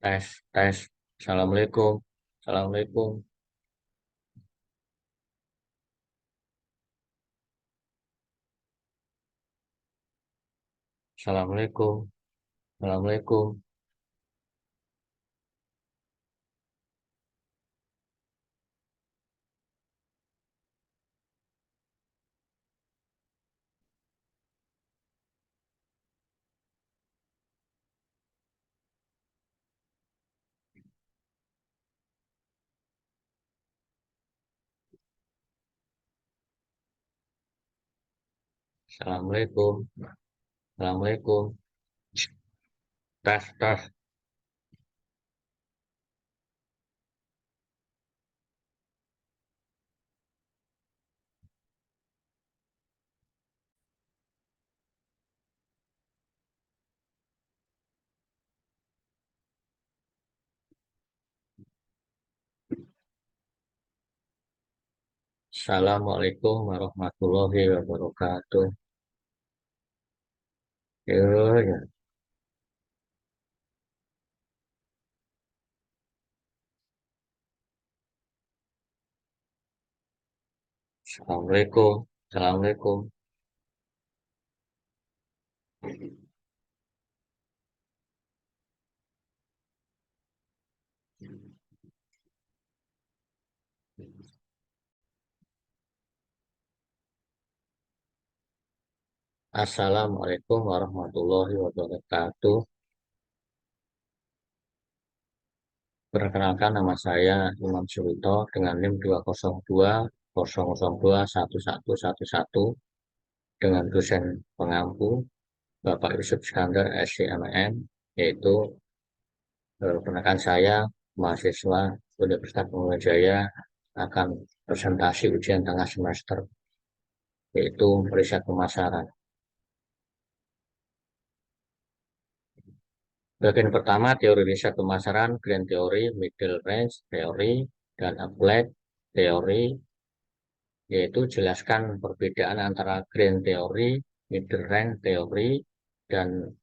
Tes, tes. Assalamualaikum. Assalamualaikum. Assalamualaikum. Assalamualaikum. Assalamualaikum. Assalamualaikum. Tes, tes. Assalamualaikum warahmatullahi wabarakatuh. Yo, ya. Assalamualaikum. Assalamualaikum. Assalamualaikum warahmatullahi wabarakatuh. Perkenalkan nama saya Imam Surito dengan NIM 202 002 1111 dengan dosen pengampu Bapak Yusuf Iskandar SCMM, yaitu rekan saya mahasiswa Universitas Muhammadiyah akan presentasi ujian tengah semester, yaitu riset pemasaran. Bagian pertama, teori riset pemasaran, grand theory, middle range theory, dan applied theory, yaitu jelaskan perbedaan antara grand theory, middle range theory, dan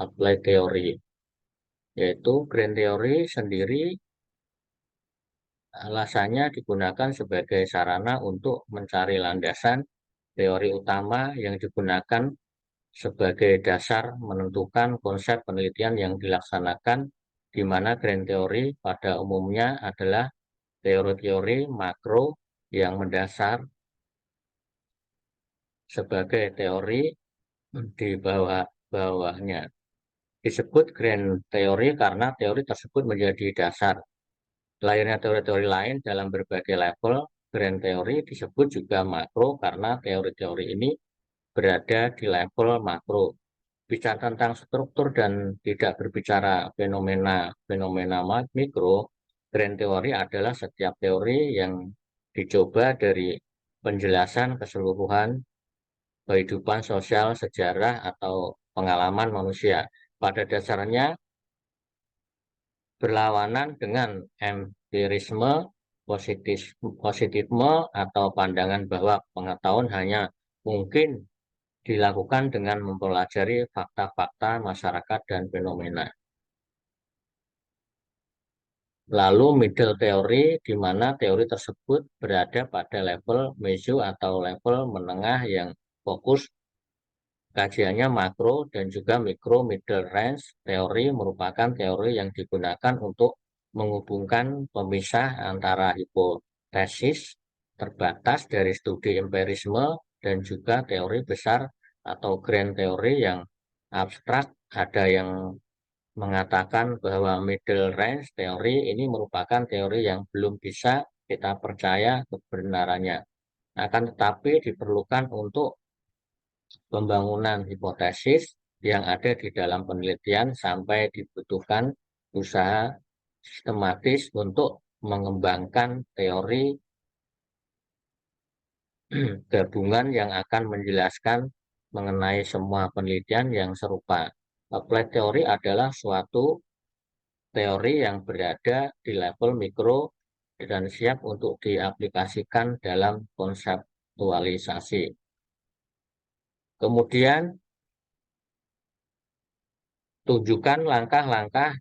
applied theory. Yaitu grand theory sendiri alasannya digunakan sebagai sarana untuk mencari landasan teori utama yang digunakan sebagai dasar menentukan konsep penelitian yang dilaksanakan, di mana grand teori pada umumnya adalah teori-teori makro yang mendasar sebagai teori di bawahnya. Disebut grand teori karena teori tersebut menjadi dasar. Lahirnya teori-teori lain dalam berbagai level grand teori disebut juga makro karena teori-teori ini berada di level makro. Bicara tentang struktur dan tidak berbicara fenomena-fenomena mikro, grand teori adalah setiap teori yang dicoba dari penjelasan keseluruhan kehidupan sosial, sejarah, atau pengalaman manusia. Pada dasarnya berlawanan dengan empirisme, positifisme, atau pandangan bahwa pengetahuan hanya mungkin dilakukan dengan mempelajari fakta-fakta masyarakat dan fenomena. Lalu middle theory, di mana teori tersebut berada pada level meso atau level menengah yang fokus kajiannya makro dan juga mikro. Middle range teori merupakan teori yang digunakan untuk menghubungkan pemisah antara hipotesis terbatas dari studi empirisme dan juga teori besar atau grand teori yang abstrak. Ada yang mengatakan bahwa middle range teori ini merupakan teori yang belum bisa kita percaya kebenarannya. Akan tetapi diperlukan untuk pembangunan hipotesis yang ada di dalam penelitian sampai dibutuhkan usaha sistematis untuk mengembangkan teori gabungan yang akan menjelaskan mengenai semua penelitian yang serupa. Applied teori adalah suatu teori yang berada di level mikro dan siap untuk diaplikasikan dalam konseptualisasi. Kemudian, tunjukkan langkah-langkah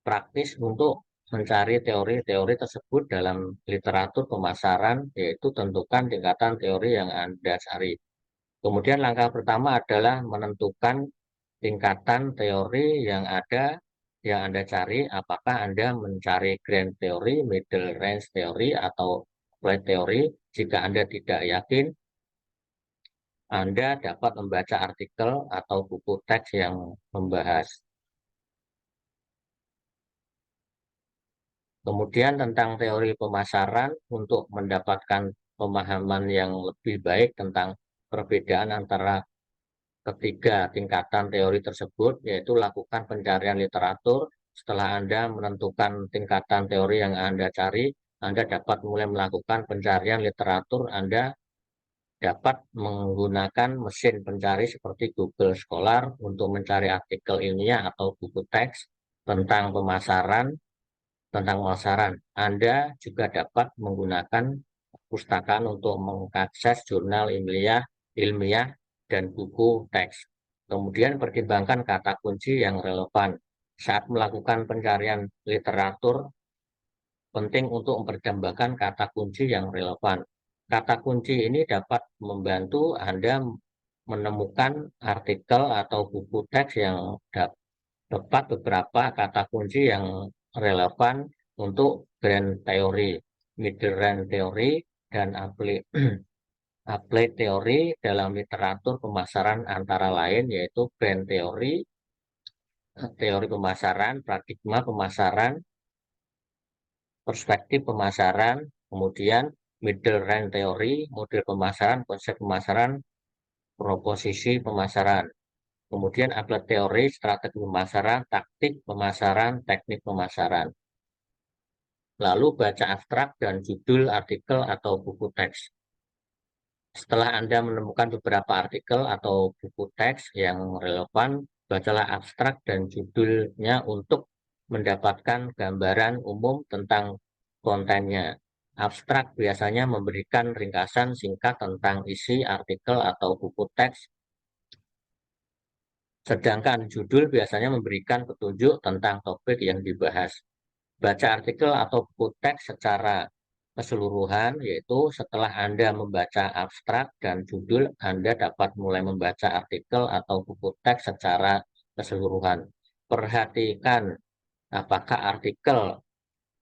praktis untuk mencari teori-teori tersebut dalam literatur pemasaran, yaitu tentukan tingkatan teori yang Anda cari. Kemudian langkah pertama adalah menentukan tingkatan teori yang Anda cari, apakah Anda mencari grand teori, middle range teori, atau applied teori. Jika Anda tidak yakin, Anda dapat membaca artikel atau buku teks yang membahas. Kemudian tentang teori pemasaran, untuk mendapatkan pemahaman yang lebih baik tentang perbedaan antara ketiga tingkatan teori tersebut, yaitu lakukan pencarian literatur. Setelah Anda menentukan tingkatan teori yang Anda cari, Anda dapat mulai melakukan pencarian literatur. Anda dapat menggunakan mesin pencari seperti Google Scholar untuk mencari artikel ilmiah atau buku teks tentang pemasaran. Anda juga dapat menggunakan perpustakaan untuk mengakses jurnal ilmiah dan buku teks. Kemudian pertimbangkan kata kunci yang relevan. Saat melakukan pencarian literatur, penting untuk mempertimbangkan kata kunci yang relevan. Kata kunci ini dapat membantu Anda menemukan artikel atau buku teks yang tepat beberapa kata kunci yang relevan untuk grand teori, middle range teori, dan applied teori dalam literatur pemasaran antara lain, yaitu grand teori, teori pemasaran, paradigma pemasaran, perspektif pemasaran, kemudian middle range teori, model pemasaran, konsep pemasaran, proposisi pemasaran. Kemudian applied teori, strategi pemasaran, taktik pemasaran, teknik pemasaran. Lalu baca abstrak dan judul artikel atau buku teks. Setelah Anda menemukan beberapa artikel atau buku teks yang relevan, bacalah abstrak dan judulnya untuk mendapatkan gambaran umum tentang kontennya. Abstrak biasanya memberikan ringkasan singkat tentang isi artikel atau buku teks, sedangkan judul biasanya memberikan petunjuk tentang topik yang dibahas. Baca artikel atau buku teks secara keseluruhan, yaitu setelah Anda membaca abstrak dan judul, Anda dapat mulai membaca artikel atau buku teks secara keseluruhan. Perhatikan apakah artikel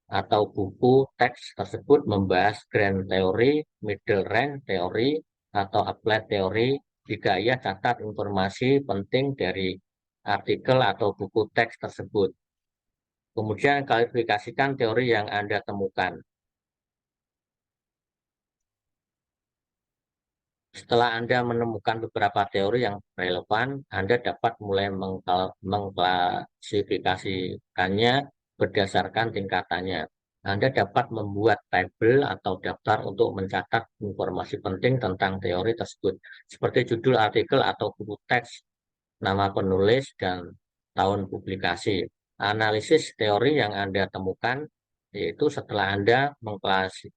atau buku teks tersebut membahas grand teori, middle range teori, atau applied teori. Jika iya, catat informasi penting dari artikel atau buku teks tersebut. Kemudian klarifikasikan teori yang Anda temukan. Setelah Anda menemukan beberapa teori yang relevan, Anda dapat mulai mengklasifikasikannya berdasarkan tingkatannya. Anda dapat membuat tabel atau daftar untuk mencatat informasi penting tentang teori tersebut, seperti judul artikel atau buku teks, nama penulis, dan tahun publikasi. Analisis teori yang Anda temukan, yaitu setelah Anda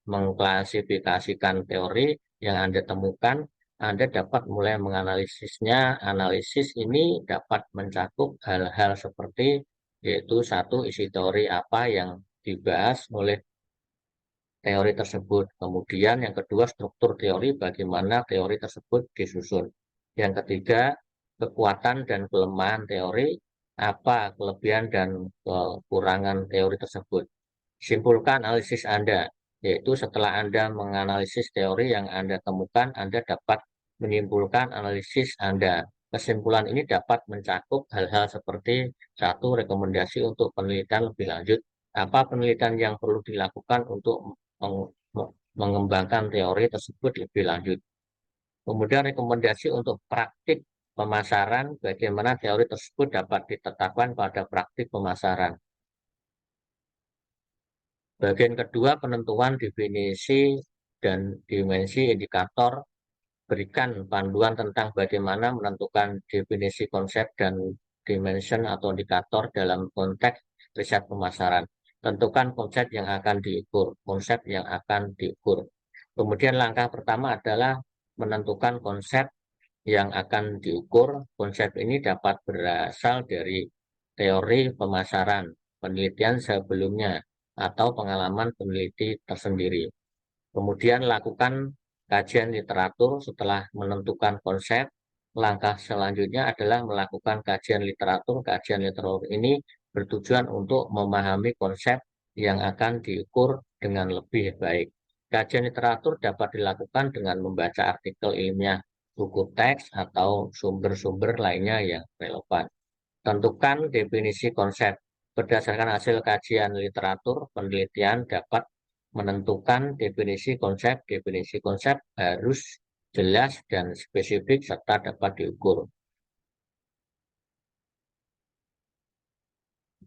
mengklasifikasikan teori yang Anda temukan, Anda dapat mulai menganalisisnya. Analisis ini dapat mencakup hal-hal seperti, yaitu satu, isi teori apa yang dibahas oleh teori tersebut. Kemudian yang kedua, struktur teori, bagaimana teori tersebut disusun. Yang ketiga, kekuatan dan kelemahan teori, apa kelebihan dan kekurangan teori tersebut. Simpulkan analisis Anda, yaitu setelah Anda menganalisis teori yang Anda temukan, Anda dapat menyimpulkan analisis Anda. Kesimpulan ini dapat mencakup hal-hal seperti satu, rekomendasi untuk penelitian lebih lanjut. Apa penelitian yang perlu dilakukan untuk mengembangkan teori tersebut lebih lanjut. Kemudian rekomendasi untuk praktik pemasaran, bagaimana teori tersebut dapat ditetapkan pada praktik pemasaran. Bagian kedua, penentuan definisi dan dimensi indikator, berikan panduan tentang bagaimana menentukan definisi konsep dan dimension atau indikator dalam konteks riset pemasaran. Tentukan konsep yang akan diukur. Kemudian langkah pertama adalah menentukan konsep yang akan diukur. Konsep ini dapat berasal dari teori pemasaran, penelitian sebelumnya atau pengalaman peneliti tersendiri. Kemudian lakukan kajian literatur setelah menentukan konsep. Langkah selanjutnya adalah melakukan kajian literatur. Kajian literatur ini bertujuan untuk memahami konsep yang akan diukur dengan lebih baik. Kajian literatur dapat dilakukan dengan membaca artikel ilmiah, buku teks, atau sumber-sumber lainnya yang relevan. Tentukan definisi konsep. Berdasarkan hasil kajian literatur, penelitian dapat menentukan definisi konsep. Definisi konsep harus jelas dan spesifik serta dapat diukur.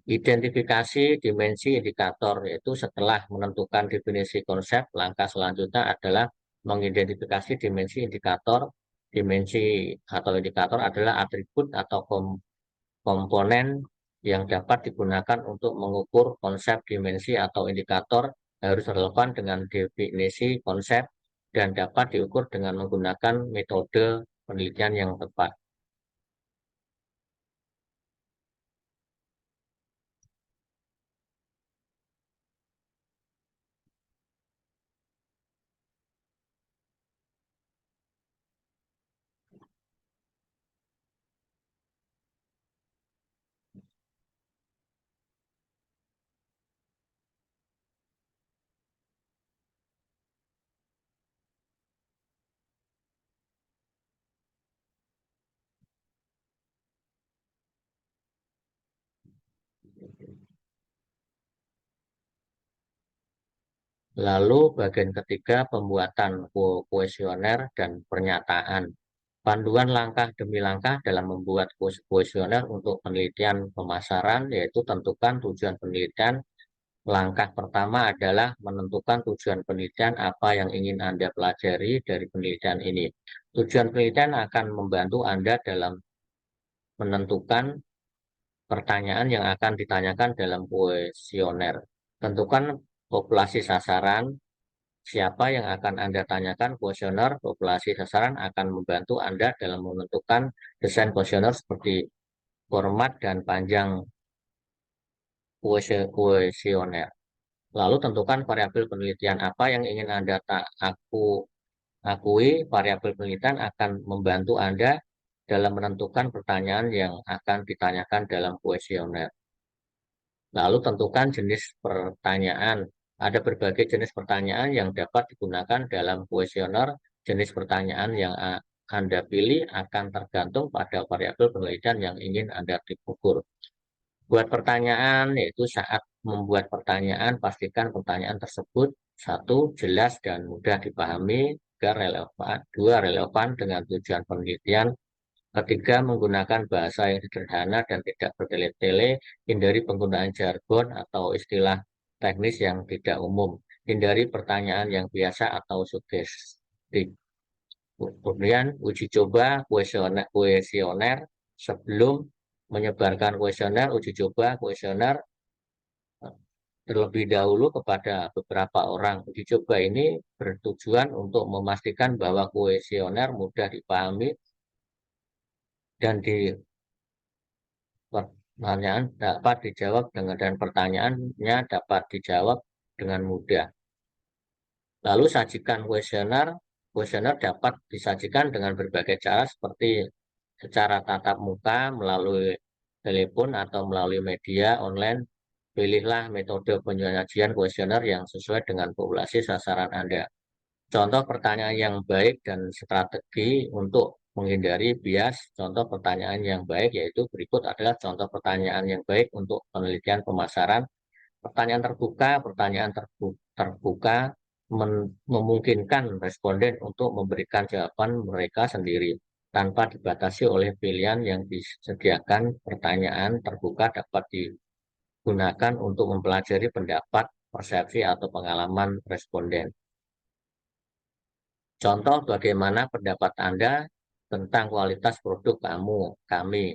Identifikasi dimensi indikator, yaitu setelah menentukan definisi konsep, langkah selanjutnya adalah mengidentifikasi dimensi indikator. Dimensi atau indikator adalah atribut atau komponen yang dapat digunakan untuk mengukur konsep. Dimensi atau indikator harus relevan dengan definisi konsep dan dapat diukur dengan menggunakan metode penelitian yang tepat. Lalu bagian ketiga, pembuatan kuesioner dan pernyataan. Panduan langkah demi langkah dalam membuat kuesioner untuk penelitian pemasaran, yaitu tentukan tujuan penelitian. Langkah pertama adalah menentukan tujuan penelitian, apa yang ingin Anda pelajari dari penelitian ini. Tujuan penelitian akan membantu Anda dalam menentukan pertanyaan yang akan ditanyakan dalam kuesioner. Tentukan populasi sasaran. Siapa yang akan Anda tanyakan kuesioner? Populasi sasaran akan membantu Anda dalam menentukan desain kuesioner seperti format dan panjang kuesioner. Lalu tentukan variabel penelitian apa yang ingin Anda akui. Variabel penelitian akan membantu Anda dalam menentukan pertanyaan yang akan ditanyakan dalam kuesioner. Lalu tentukan jenis pertanyaan. Ada berbagai jenis pertanyaan yang dapat digunakan dalam kuesioner. Jenis pertanyaan yang Anda pilih akan tergantung pada variabel penelitian yang ingin Anda ukur. Buat pertanyaan, yaitu saat membuat pertanyaan, pastikan pertanyaan tersebut satu, jelas dan mudah dipahami, dua, relevan dengan tujuan penelitian, ketiga, menggunakan bahasa yang sederhana dan tidak bertele-tele, hindari penggunaan jargon atau istilah teknis yang tidak umum, hindari pertanyaan yang biasa atau sugestif. Kemudian uji coba kuesioner. Sebelum menyebarkan kuesioner, uji coba kuesioner terlebih dahulu kepada beberapa orang. Uji coba ini bertujuan untuk memastikan bahwa kuesioner mudah dipahami dan pertanyaan dapat dijawab dan pertanyaannya dapat dijawab dengan mudah. Lalu sajikan kuesioner. Kuesioner dapat disajikan dengan berbagai cara seperti secara tatap muka, melalui telepon, atau melalui media online. Pilihlah metode penyajian kuesioner yang sesuai dengan populasi sasaran Anda. Contoh pertanyaan yang baik dan strategi untuk menghindari bias. Contoh pertanyaan yang baik yaitu berikut adalah contoh pertanyaan yang baik untuk penelitian pemasaran. Pertanyaan terbuka. Pertanyaan terbuka memungkinkan responden untuk memberikan jawaban mereka sendiri tanpa dibatasi oleh pilihan yang disediakan. Pertanyaan terbuka dapat digunakan untuk mempelajari pendapat, persepsi, atau pengalaman responden. Contoh bagaimana pendapat Anda tentang kualitas produk kami.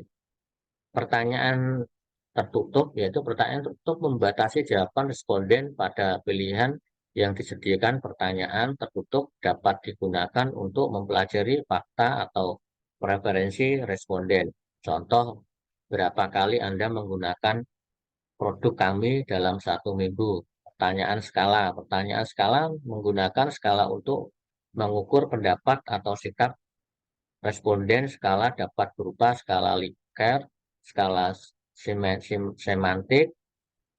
Pertanyaan tertutup, yaitu pertanyaan tertutup membatasi jawaban responden pada pilihan yang disediakan. Pertanyaan tertutup dapat digunakan untuk mempelajari fakta atau preferensi responden. Contoh, berapa kali Anda menggunakan produk kami dalam 1 minggu. Pertanyaan skala menggunakan skala untuk mengukur pendapat atau sikap responden. Skala dapat berupa skala Likert, skala semantik,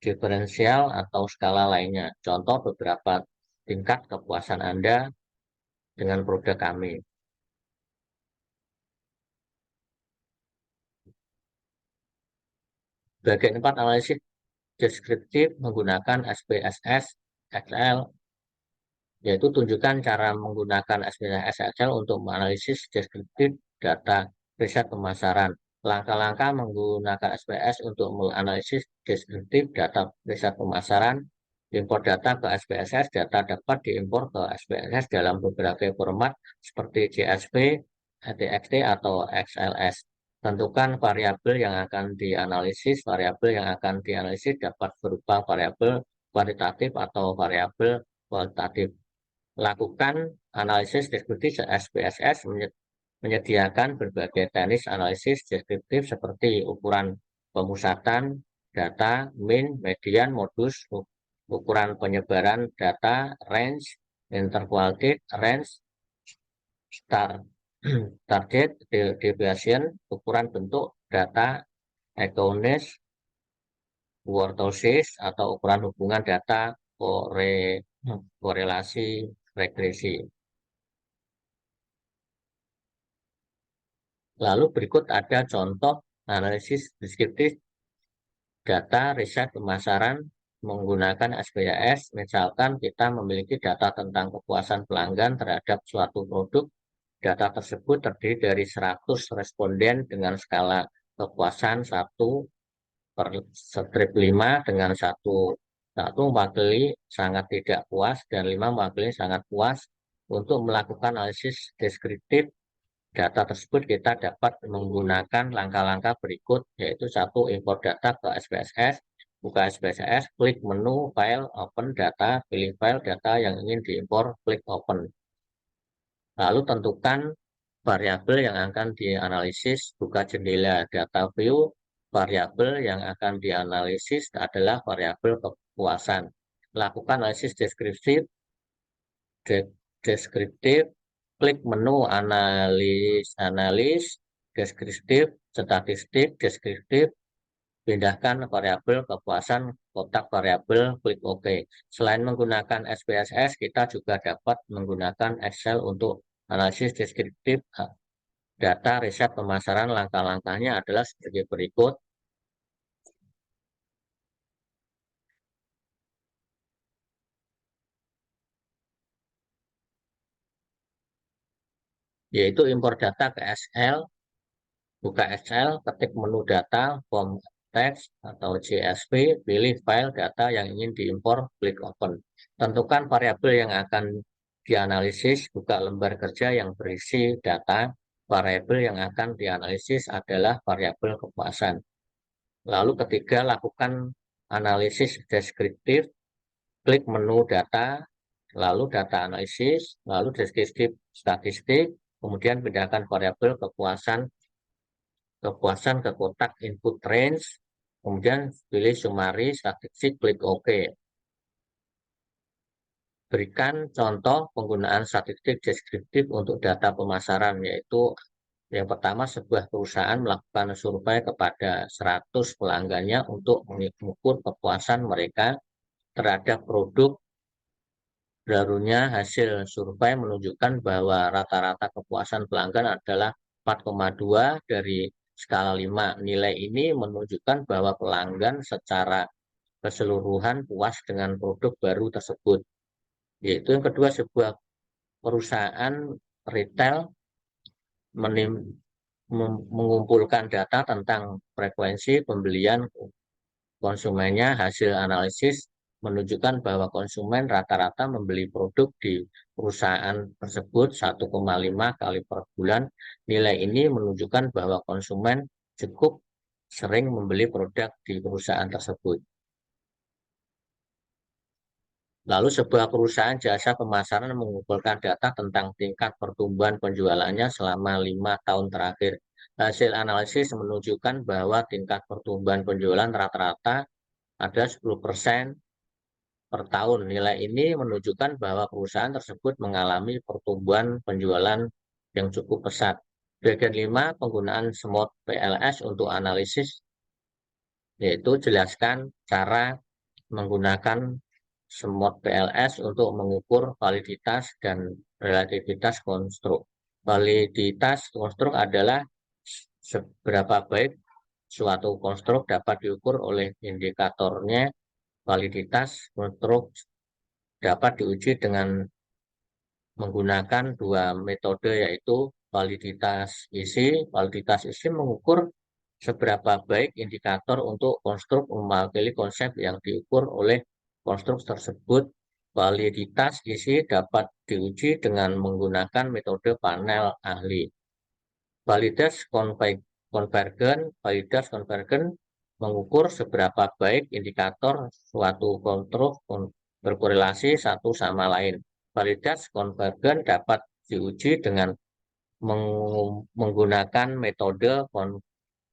diferensial, atau skala lainnya. Contoh beberapa tingkat kepuasan Anda dengan produk kami. Bagian 4, analisis deskriptif menggunakan SPSS Excel, yaitu tunjukkan cara menggunakan SPSS Excel untuk menganalisis deskriptif data riset pemasaran. Langkah-langkah menggunakan SPS untuk menganalisis deskriptif data riset pemasaran. Import data ke SPSS. Data dapat diimpor ke SPSS dalam beberapa format seperti CSV, TXT, atau XLS. Tentukan variabel yang akan dianalisis. Variabel yang akan dianalisis dapat berupa variabel kuantitatif atau variabel kualitatif. Lakukan analisis deskriptif SPSS menyediakan berbagai teknis analisis deskriptif seperti ukuran pemusatan data, min, median, modus, ukuran penyebaran data, range, interquartile, range, target, deviation, ukuran bentuk data, economist, kurtosis, atau ukuran hubungan data, korelasi, regresi. Lalu berikut ada contoh analisis deskriptif data riset pemasaran menggunakan SPSS. Misalkan kita memiliki data tentang kepuasan pelanggan terhadap suatu produk. Data tersebut terdiri dari 100 responden dengan skala kepuasan 1/5 dengan satu mewakili sangat tidak puas dan 5 mewakili sangat puas. Untuk melakukan analisis deskriptif data tersebut kita dapat menggunakan langkah-langkah berikut, yaitu 1. Import data ke SPSS. Buka SPSS, klik menu file, open data, pilih file data yang ingin diimpor, klik open. Lalu tentukan variabel yang akan dianalisis, buka jendela data view. Variabel yang akan dianalisis adalah variabel kepuasan. Lakukan analisis deskriptif, klik menu analis, deskriptif, statistik, deskriptif, pindahkan variabel kepuasan kotak variabel, klik OK. Selain menggunakan SPSS, kita juga dapat menggunakan Excel untuk analisis deskriptif data riset pemasaran. Langkah-langkahnya adalah sebagai berikut. Yaitu impor data ke Excel, buka Excel, ketik menu data, form text atau CSV, pilih file data yang ingin diimpor, klik open. Tentukan variabel yang akan dianalisis, buka lembar kerja yang berisi data. Variabel yang akan dianalisis adalah variabel kepuasan. Lalu ketiga, lakukan analisis deskriptif, klik menu data, lalu data analisis, lalu deskriptif statistik, kemudian pindahkan variabel kepuasan ke kotak input range, kemudian pilih summary statistik, klik OK. Berikan contoh penggunaan statistik deskriptif untuk data pemasaran, yaitu yang pertama, sebuah perusahaan melakukan survei kepada 100 pelanggannya untuk mengukur kepuasan mereka terhadap produk barunya. Hasil survei menunjukkan bahwa rata-rata kepuasan pelanggan adalah 4,2 dari skala 5. Nilai ini menunjukkan bahwa pelanggan secara keseluruhan puas dengan produk baru tersebut. Yaitu yang kedua, sebuah perusahaan retail mengumpulkan data tentang frekuensi pembelian konsumennya. Hasil analisis menunjukkan bahwa konsumen rata-rata membeli produk di perusahaan tersebut 1,5 kali per bulan. Nilai ini menunjukkan bahwa konsumen cukup sering membeli produk di perusahaan tersebut. Lalu sebuah perusahaan jasa pemasaran mengumpulkan data tentang tingkat pertumbuhan penjualannya selama 5 tahun terakhir. Hasil analisis menunjukkan bahwa tingkat pertumbuhan penjualan rata-rata ada 10% per tahun. Nilai ini menunjukkan bahwa perusahaan tersebut mengalami pertumbuhan penjualan yang cukup pesat. Bagian 5, penggunaan SMOT PLS untuk analisis, yaitu jelaskan cara menggunakan SMOT PLS untuk mengukur validitas dan relativitas konstruk. Validitas konstruk adalah seberapa baik suatu konstruk dapat diukur oleh indikatornya. Validitas konstruk dapat diuji dengan menggunakan dua metode, yaitu validitas isi. Validitas isi mengukur seberapa baik indikator untuk konstruk mewakili konsep yang diukur oleh konstruk tersebut. Validitas isi dapat diuji dengan menggunakan metode panel ahli. Validitas konvergen mengukur seberapa baik indikator suatu konstruk berkorelasi satu sama lain. Validitas konvergen dapat diuji dengan menggunakan metode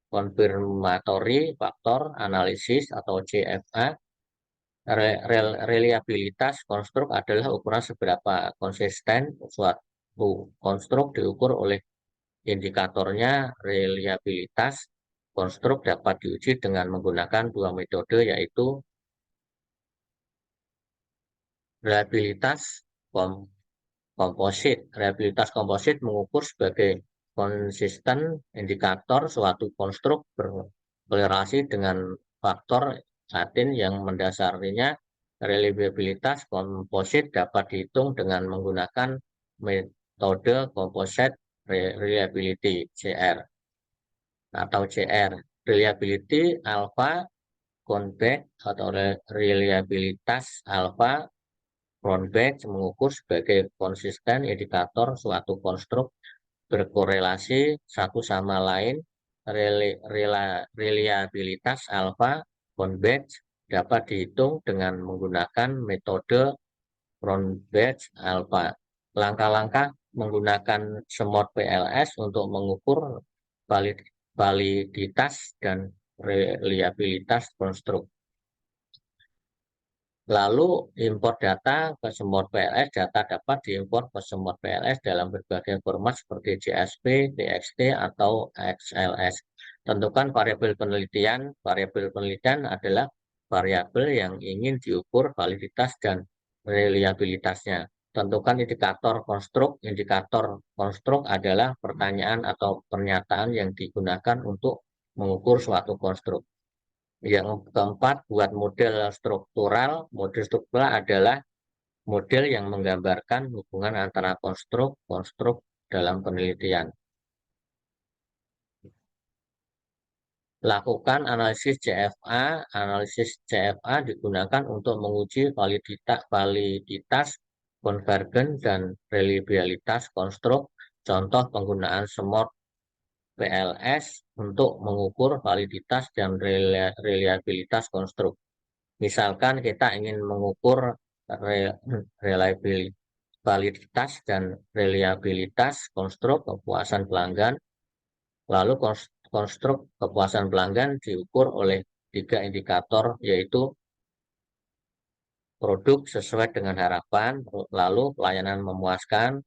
konfirmatory faktor analisis atau CFA. Reliabilitas konstruk adalah ukuran seberapa konsisten suatu konstruk diukur oleh indikatornya. Reliabilitas konstruk dapat diuji dengan menggunakan dua metode, yaitu reliabilitas komposit. Reliabilitas komposit mengukur sebagai konsisten indikator suatu konstruk berkorelasi dengan faktor latin yang mendasarinya. Reliabilitas komposit dapat dihitung dengan menggunakan metode composite reliability CR atau CR. Reliability alpha convex atau reliabilitas alpha Cronbach mengukur sebagai konsisten indikator suatu konstruk berkorelasi satu sama lain. Reliabilitas alpha Cronbach dapat dihitung dengan menggunakan metode Cronbach alpha. Langkah-langkah menggunakan SMOT PLS untuk mengukur validitas dan reliabilitas konstruk. Lalu import data ke SMOT PLS. Data dapat diimpor ke SMOT PLS dalam berbagai format seperti JSP, TXT, atau XLS. Tentukan variabel penelitian. Variabel penelitian adalah variabel yang ingin diukur validitas dan reliabilitasnya. Tentukan indikator konstruk. Indikator konstruk adalah pertanyaan atau pernyataan yang digunakan untuk mengukur suatu konstruk. Yang keempat, buat model struktural. Model struktural adalah model yang menggambarkan hubungan antara konstruk dalam penelitian. Lakukan analisis CFA. Analisis CFA digunakan untuk menguji validitas konvergen dan reliabilitas konstruk. Contoh penggunaan SMOT PLS untuk mengukur validitas dan reliabilitas konstruk. Misalkan kita ingin mengukur validitas dan reliabilitas konstruk kepuasan pelanggan, lalu konstruk kepuasan pelanggan diukur oleh 3 indikator, yaitu produk sesuai dengan harapan, lalu pelayanan memuaskan,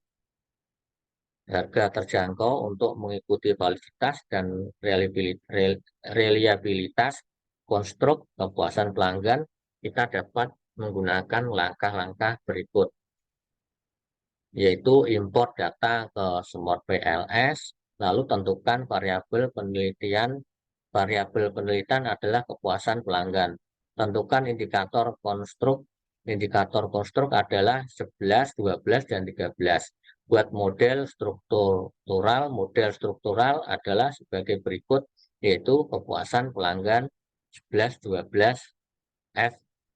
harga terjangkau. Untuk mengikuti validitas dan reliabilitas konstruk kepuasan pelanggan, kita dapat menggunakan langkah-langkah berikut, yaitu import data ke SMOT PLS, lalu tentukan variabel penelitian. Variabel penelitian adalah kepuasan pelanggan. Tentukan indikator konstruk. Indikator konstruk adalah 11, 12, dan 13. Buat model struktural. Model struktural adalah sebagai berikut, yaitu kepuasan pelanggan 11, 12, F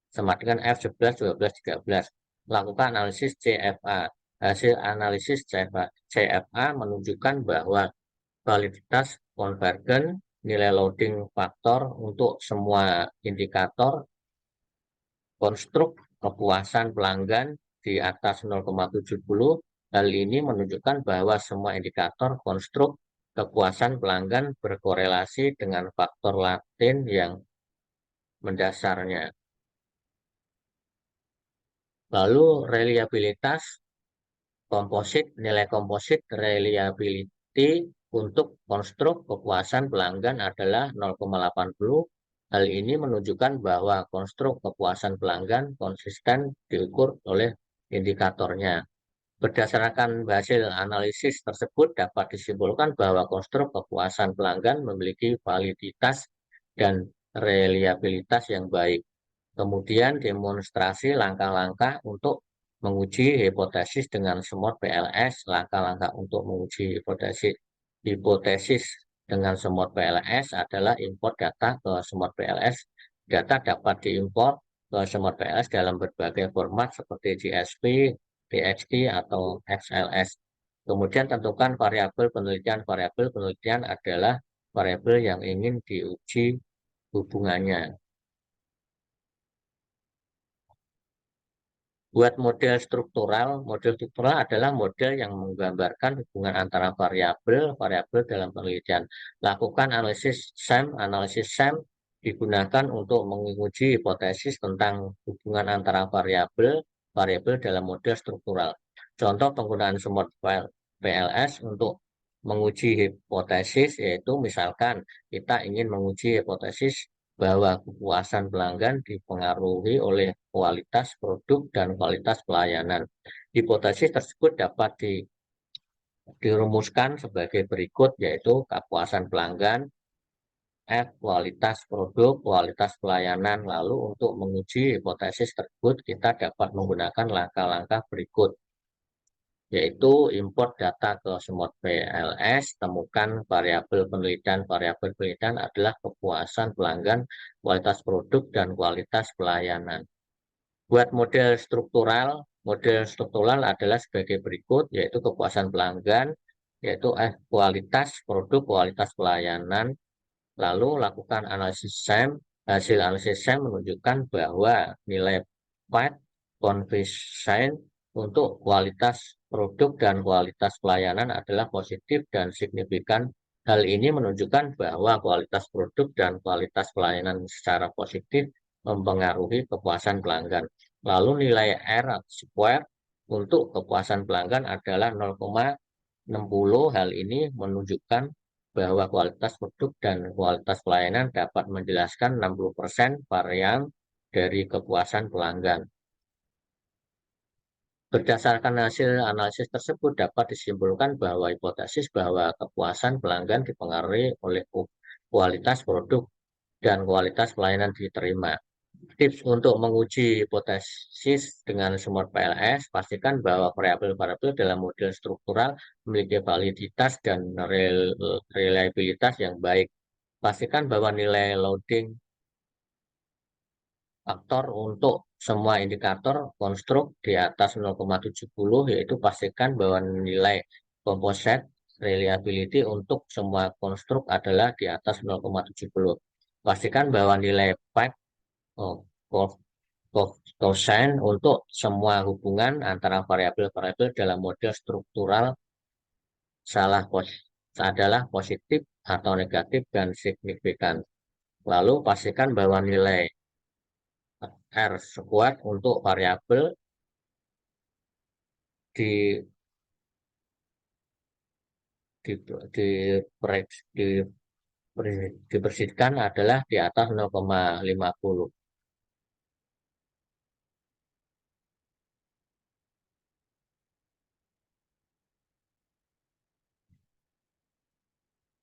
sama dengan F 11, 12, 13. Lakukan analisis CFA. Hasil analisis CFA menunjukkan bahwa validitas konvergen, nilai loading faktor untuk semua indikator konstruk kepuasan pelanggan di atas 0,70. Hal ini menunjukkan bahwa semua indikator konstruk kepuasan pelanggan berkorelasi dengan faktor latin yang mendasarnya. Lalu reliabilitas komposit, nilai komposit reliability untuk konstruk kepuasan pelanggan adalah 0,80. Hal ini menunjukkan bahwa konstruk kepuasan pelanggan konsisten diukur oleh indikatornya. Berdasarkan hasil analisis tersebut dapat disimpulkan bahwa konstruk kepuasan pelanggan memiliki validitas dan reliabilitas yang baik. Kemudian demonstrasi langkah-langkah untuk menguji hipotesis dengan SMOD PLS. Langkah-langkah untuk menguji hipotesis dengan SMOD PLS adalah import data ke SMOD PLS. Data dapat diimpor ke SMOD PLS dalam berbagai format seperti JSP, TXT, atau XLS. Kemudian tentukan variabel penelitian. Variabel penelitian adalah variabel yang ingin diuji hubungannya. Buat model struktural adalah model yang menggambarkan hubungan antara variabel dalam penelitian. Lakukan analisis SEM. Analisis SEM digunakan untuk menguji hipotesis tentang hubungan antara variabel dalam model struktural. Contoh penggunaan SMOD PLS untuk menguji hipotesis yaitu misalkan kita ingin menguji hipotesis bahwa kepuasan pelanggan dipengaruhi oleh kualitas produk dan kualitas pelayanan. Hipotesis tersebut dapat dirumuskan sebagai berikut, yaitu kepuasan pelanggan, F, kualitas produk, kualitas pelayanan. Lalu untuk menguji hipotesis tersebut, kita dapat menggunakan langkah-langkah berikut, yaitu import data ke SMOD PLS, temukan variabel penelitian. Variabel penelitian adalah kepuasan pelanggan, kualitas produk, dan kualitas pelayanan. Buat model struktural adalah sebagai berikut, yaitu kepuasan pelanggan, yaitu kualitas produk, kualitas pelayanan. Lalu lakukan analisis SEM. Hasil analisis SEM menunjukkan bahwa nilai PAT koefisien untuk kualitas produk dan kualitas pelayanan adalah positif dan signifikan. Hal ini menunjukkan bahwa kualitas produk dan kualitas pelayanan secara positif mempengaruhi kepuasan pelanggan. Lalu nilai R square untuk kepuasan pelanggan adalah 0,60. Hal ini menunjukkan bahwa kualitas produk dan kualitas pelayanan dapat menjelaskan 60% varian dari kepuasan pelanggan. Berdasarkan hasil analisis tersebut dapat disimpulkan bahwa hipotesis bahwa kepuasan pelanggan dipengaruhi oleh kualitas produk dan kualitas pelayanan diterima. Tips untuk menguji hipotesis dengan SMOD PLS, pastikan bahwa variabel-variabel dalam model struktural memiliki validitas dan reliabilitas yang baik. Pastikan bahwa nilai loading faktor untuk semua indikator konstruk di atas 0,70, yaitu pastikan bahwa nilai composite reliability untuk semua konstruk adalah di atas 0,70. Pastikan bahwa nilai PAC koefisien untuk semua hubungan antara variabel-variabel dalam model struktural adalah positif atau negatif dan signifikan. Lalu pastikan bahwa nilai R squared untuk variabel di, di, di, di, dibersihkan adalah di atas 0,50.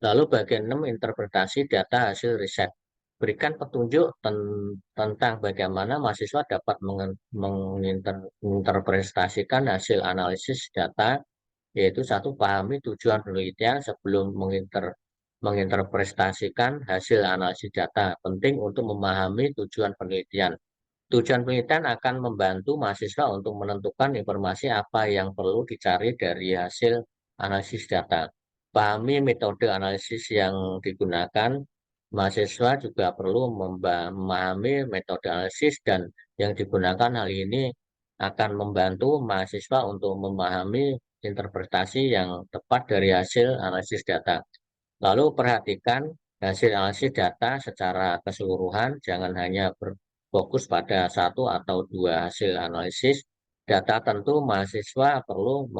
Lalu bagian 6, interpretasi data hasil riset. Berikan petunjuk tentang bagaimana mahasiswa dapat menginterpretasikan hasil analisis data, yaitu satu, pahami tujuan penelitian sebelum menginterpretasikan hasil analisis data. Penting untuk memahami tujuan penelitian. Tujuan penelitian akan membantu mahasiswa untuk menentukan informasi apa yang perlu dicari dari hasil analisis data. Pahami metode analisis yang digunakan. Mahasiswa juga perlu memahami metode analisis dan yang digunakan. Hal ini akan membantu mahasiswa untuk memahami interpretasi yang tepat dari hasil analisis data. Lalu perhatikan hasil analisis data secara keseluruhan, jangan hanya berfokus pada satu atau dua hasil analisis data. Tentu mahasiswa perlu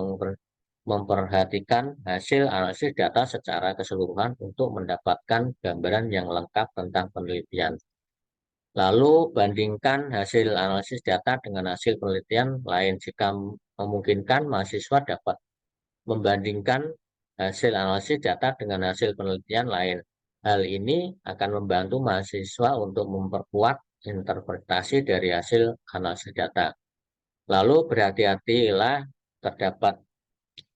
memperhatikan hasil analisis data secara keseluruhan untuk mendapatkan gambaran yang lengkap tentang penelitian. Lalu bandingkan hasil analisis data dengan hasil penelitian lain. Jika memungkinkan, mahasiswa dapat membandingkan hasil analisis data dengan hasil penelitian lain. Hal ini akan membantu mahasiswa untuk memperkuat interpretasi dari hasil analisis data. Lalu berhati-hatilah terdapat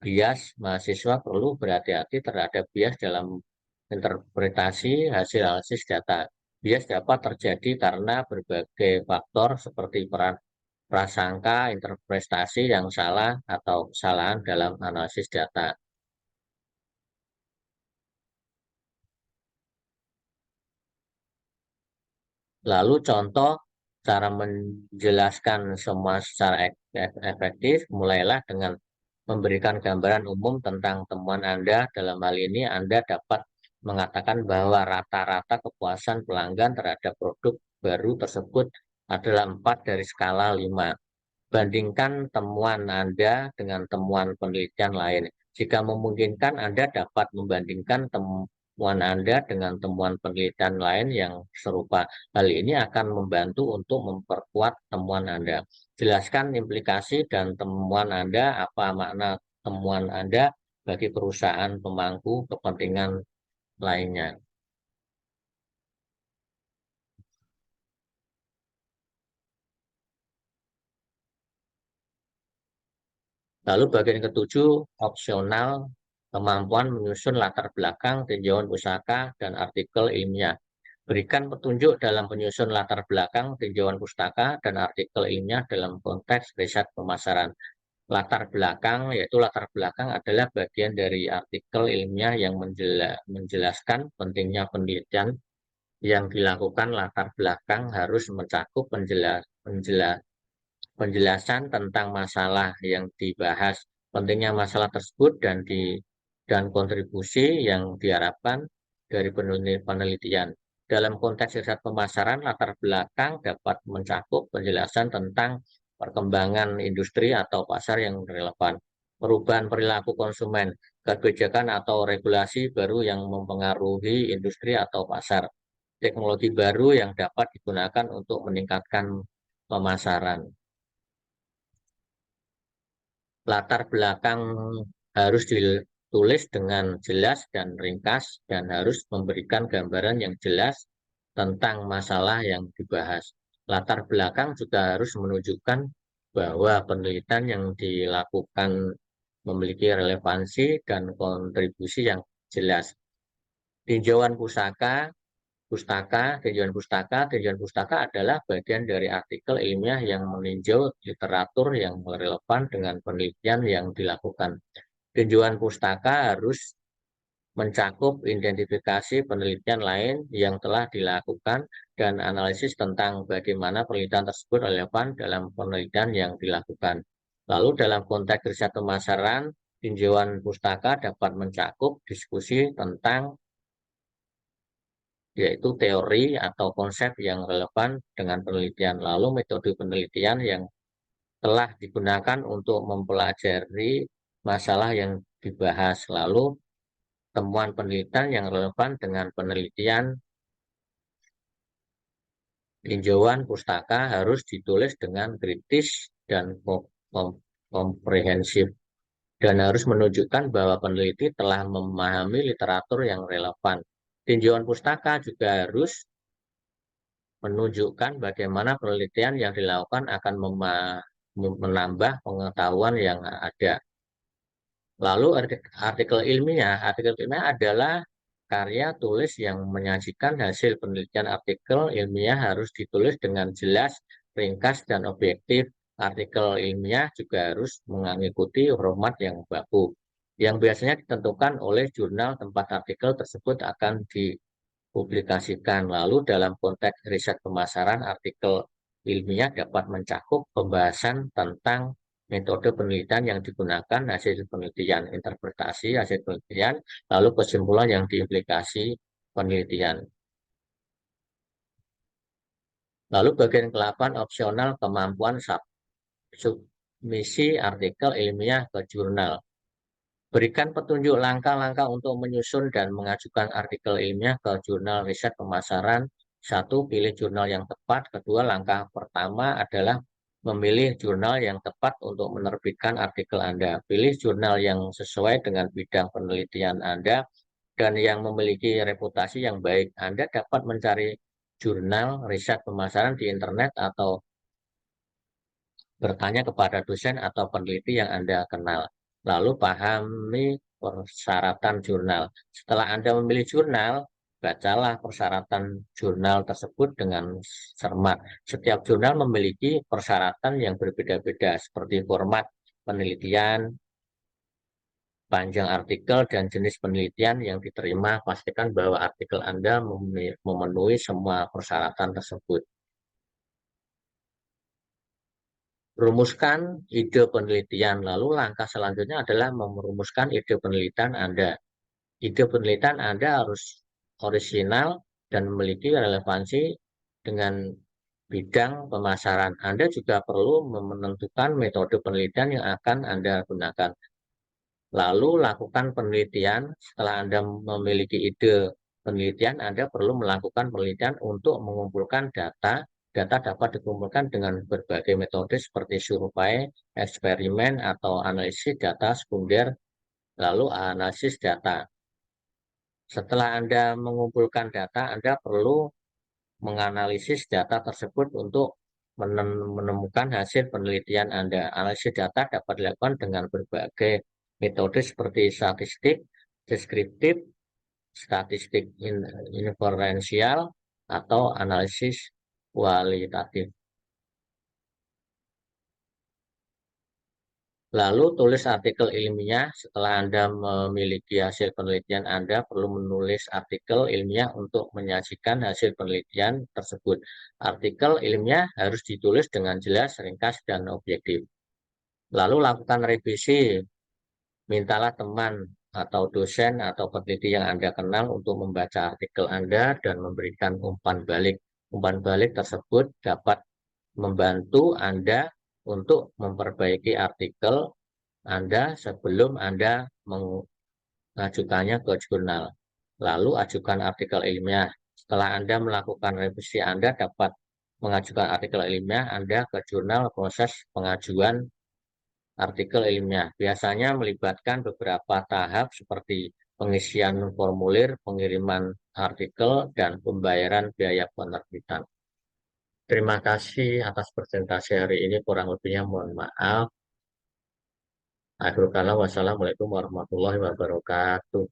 bias. Mahasiswa perlu berhati-hati terhadap bias dalam interpretasi hasil analisis data. Bias dapat terjadi karena berbagai faktor seperti prasangka, interpretasi yang salah, atau kesalahan dalam analisis data. Lalu contoh cara menjelaskan semua secara efektif, mulailah dengan memberikan gambaran umum tentang temuan Anda. Dalam hal ini, Anda dapat mengatakan bahwa rata-rata kepuasan pelanggan terhadap produk baru tersebut adalah 4 dari skala 5. Bandingkan temuan Anda dengan temuan penelitian lain. Jika memungkinkan, Anda dapat membandingkan temuan Anda dengan temuan penelitian lain yang serupa. Hal ini akan membantu untuk memperkuat temuan Anda. Jelaskan implikasi dan temuan Anda, apa makna temuan Anda bagi perusahaan pemangku kepentingan lainnya. Lalu bagian ketujuh, opsional, kemampuan menyusun latar belakang, tinjauan pustaka, dan artikel ilmiah. Berikan petunjuk dalam penyusun latar belakang, tinjauan pustaka, dan artikel ilmiah dalam konteks riset pemasaran. Latar belakang, yaitu latar belakang adalah bagian dari artikel ilmiah yang menjelaskan pentingnya penelitian yang dilakukan. Latar belakang harus mencakup penjelasan tentang masalah yang dibahas, pentingnya masalah tersebut, dan kontribusi yang diharapkan dari penelitian. Dalam konteks riset pemasaran, latar belakang dapat mencakup penjelasan tentang perkembangan industri atau pasar yang relevan, perubahan perilaku konsumen, kebijakan atau regulasi baru yang mempengaruhi industri atau pasar, teknologi baru yang dapat digunakan untuk meningkatkan pemasaran. Latar belakang harus ditulis dengan jelas dan ringkas dan harus memberikan gambaran yang jelas tentang masalah yang dibahas. Latar belakang juga harus menunjukkan bahwa penelitian yang dilakukan memiliki relevansi dan kontribusi yang jelas. Tinjauan tinjauan pustaka adalah bagian dari artikel ilmiah yang meninjau literatur yang relevan dengan penelitian yang dilakukan. Tinjauan pustaka harus mencakup identifikasi penelitian lain yang telah dilakukan dan analisis tentang bagaimana penelitian tersebut relevan dalam penelitian yang dilakukan. Lalu dalam konteks riset pemasaran, tinjauan pustaka dapat mencakup diskusi tentang yaitu teori atau konsep yang relevan dengan penelitian, lalu metode penelitian yang telah digunakan untuk mempelajari masalah yang dibahas, lalu temuan penelitian yang relevan dengan penelitian. Tinjauan pustaka harus ditulis dengan kritis dan komprehensif dan harus menunjukkan bahwa peneliti telah memahami literatur yang relevan. Tinjauan pustaka juga harus menunjukkan bagaimana penelitian yang dilakukan akan menambah pengetahuan yang ada. Lalu artikel ilmiah adalah karya tulis yang menyajikan hasil penelitian. Artikel ilmiah harus ditulis dengan jelas, ringkas, dan objektif. Artikel ilmiah juga harus mengikuti format yang baku, yang biasanya ditentukan oleh jurnal tempat artikel tersebut akan publikasikan. Lalu dalam konteks riset pemasaran, artikel ilmiah dapat mencakup pembahasan tentang metode penelitian yang digunakan, hasil penelitian, interpretasi hasil penelitian, lalu kesimpulan yang diimplikasi penelitian. Lalu bagian ke-8 opsional kemampuan submisi artikel ilmiah ke jurnal. Berikan petunjuk langkah-langkah untuk menyusun dan mengajukan artikel ilmiah ke jurnal riset pemasaran. Satu, pilih jurnal yang tepat. Kedua, langkah pertama adalah memilih jurnal yang tepat untuk menerbitkan artikel Anda. Pilih jurnal yang sesuai dengan bidang penelitian Anda dan yang memiliki reputasi yang baik. Anda dapat mencari jurnal riset pemasaran di internet atau bertanya kepada dosen atau peneliti yang Anda kenal. Lalu pahami persyaratan jurnal. Setelah Anda memilih jurnal, bacalah persyaratan jurnal tersebut dengan cermat. Setiap jurnal memiliki persyaratan yang berbeda-beda seperti format penelitian, panjang artikel, dan jenis penelitian yang diterima. Pastikan bahwa artikel Anda memenuhi semua persyaratan tersebut. Rumuskan ide penelitian. Lalu langkah selanjutnya adalah merumuskan ide penelitian Anda. Ide penelitian Anda harus orisinal dan memiliki relevansi dengan bidang pemasaran. Anda juga perlu menentukan metode penelitian yang akan Anda gunakan. Lalu lakukan penelitian. Setelah Anda memiliki ide penelitian, Anda perlu melakukan penelitian untuk mengumpulkan data. Data dapat dikumpulkan dengan berbagai metode seperti survei, eksperimen, atau analisis data sekunder, lalu analisis data. Setelah Anda mengumpulkan data, Anda perlu menganalisis data tersebut untuk menemukan hasil penelitian Anda. Analisis data dapat dilakukan dengan berbagai metode seperti statistik, deskriptif, statistik inferensial, atau analisis kualitatif. Lalu tulis artikel ilmiah. Setelah Anda memiliki hasil penelitian, Anda perlu menulis artikel ilmiah untuk menyajikan hasil penelitian tersebut. Artikel ilmiah harus ditulis dengan jelas, ringkas, dan objektif. Lalu lakukan revisi. Mintalah teman atau dosen atau peneliti yang Anda kenal untuk membaca artikel Anda dan memberikan umpan balik. Umpan balik tersebut dapat membantu Anda untuk memperbaiki artikel Anda sebelum Anda mengajukannya ke jurnal. Lalu ajukan artikel ilmiah. Setelah Anda melakukan revisi, Anda dapat mengajukan artikel ilmiah Anda ke jurnal. Proses pengajuan artikel ilmiah biasanya melibatkan beberapa tahap seperti pengisian formulir, pengiriman artikel, dan pembayaran biaya penerbitan. Terima kasih atas presentasi hari ini, kurang lebihnya mohon maaf. Akhirul kalam, wassalamualaikum warahmatullahi wabarakatuh.